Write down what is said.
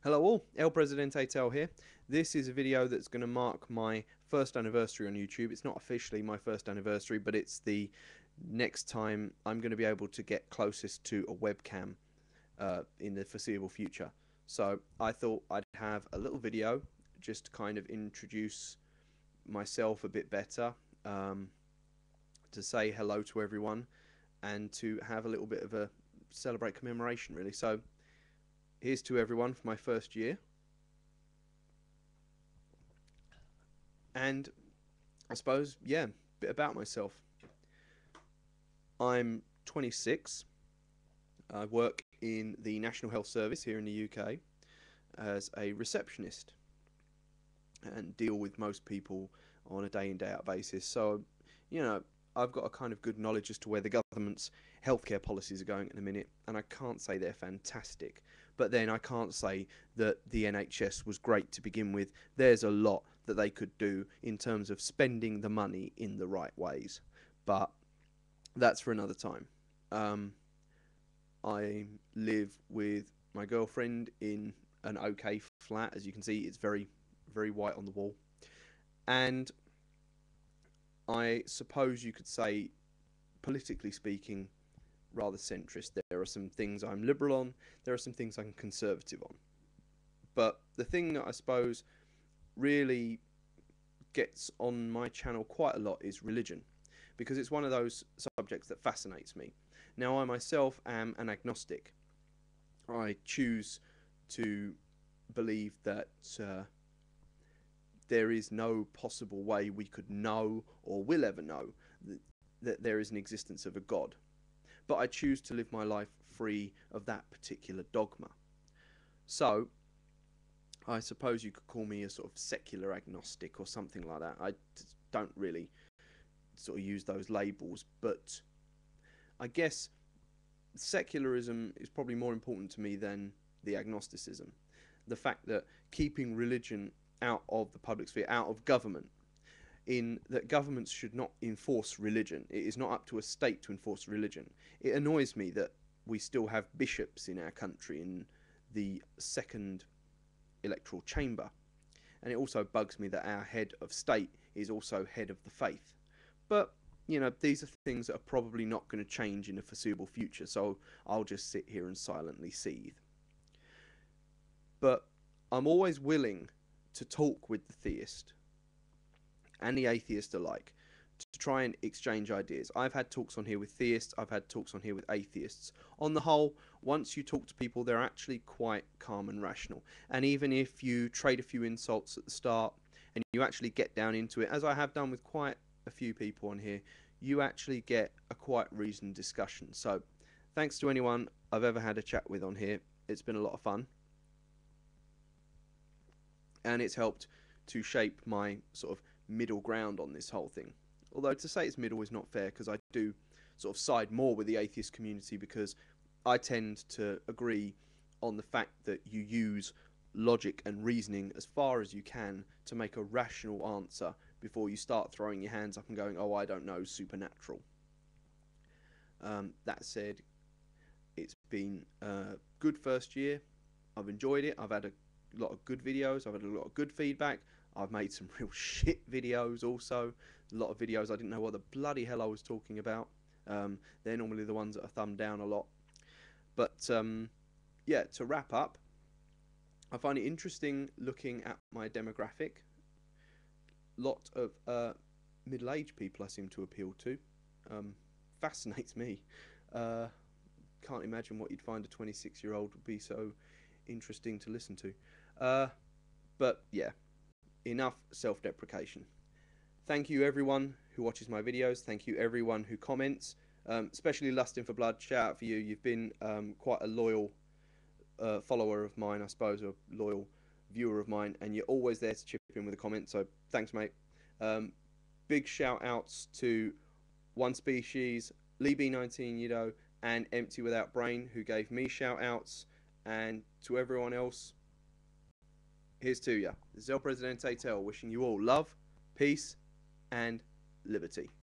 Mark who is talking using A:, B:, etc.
A: Hello all, ElPresidenteTel's here. This is a video that's going to mark my first anniversary on YouTube. It's not officially my first anniversary, but it's the next time I'm going to be able to get closest to a webcam in the foreseeable future. So I thought I'd have a little video just to kind of introduce myself a bit better, to say hello to everyone, and to have a little bit of a celebrate commemoration really. So here's to everyone for my first year. And I suppose, yeah, a bit about myself. I'm 26. I work in the National Health Service here in the UK as a receptionist and deal with most people on a day in, day out basis. So, you know, I've got a kind of good knowledge as to where the government's healthcare policies are going at the minute, and I can't say they're fantastic. But then I can't say that the NHS was great to begin with. There's a lot that they could do in terms of spending the money in the right ways. But that's for another time. I live with my girlfriend in an okay flat. As you can see, it's very, very white on the wall. And I suppose you could say, politically speaking, rather centrist. There are some things I'm liberal on, there are some things I'm conservative on. But the thing that I suppose really gets on my channel quite a lot is religion, because it's one of those subjects that fascinates me. Now, I myself am an agnostic. I choose to believe that there is no possible way we could know or will ever know that there is an existence of a God. But I choose to live my life free of that particular dogma. So, I suppose you could call me a sort of secular agnostic or something like that. I don't really sort of use those labels, but I guess secularism is probably more important to me than the agnosticism. The fact that keeping religion out of the public sphere, out of government, in that governments should not enforce religion. It is not up to a state to enforce religion. It annoys me that we still have bishops in our country in the second electoral chamber. And it also bugs me that our head of state is also head of the faith. But, you know, these are things that are probably not going to change in the foreseeable future, so I'll just sit here and silently seethe. But I'm always willing to talk with the theist and the atheist alike, to try and exchange ideas. I've had talks on here with theists, I've had talks on here with atheists. On the whole, once you talk to people, they're actually quite calm and rational. And even if you trade a few insults at the start and you actually get down into it, as I have done with quite a few people on here, you actually get a quite reasoned discussion. So thanks to anyone I've ever had a chat with on here. It's been a lot of fun, and it's helped to shape my sort of middle ground on this whole thing. Although to say it's middle is not fair, because I do sort of side more with the atheist community, because I tend to agree on the fact that you use logic and reasoning as far as you can to make a rational answer before you start throwing your hands up and going, oh, I don't know, supernatural. That said, it's been a good first year. I've enjoyed it. I've had a lot of good videos. I've had a lot of good feedback. I've made some real shit videos also. A lot of videos I didn't know what the bloody hell I was talking about. They're normally the ones that are thumbed down a lot. But yeah, to wrap up, I find it interesting looking at my demographic. Lot of middle-aged people I seem to appeal to. Fascinates me. Can't imagine what you'd find a 26-year-old would be so interesting to listen to. But yeah, enough self-deprecation. Thank you everyone who watches my videos. Thank you everyone who comments, especially Lusting for Blood. Shout out for you. You've been quite a loyal follower of mine, I suppose, or loyal viewer of mine, and you're always there to chip in with a comment, so thanks, mate. Big shout outs to One Species, Lee B19 Yudo, and Empty Without Brain, who gave me shout outs, and to everyone else, here's to ya. This is ElPresidenteTel's wishing you all love, peace, and liberty.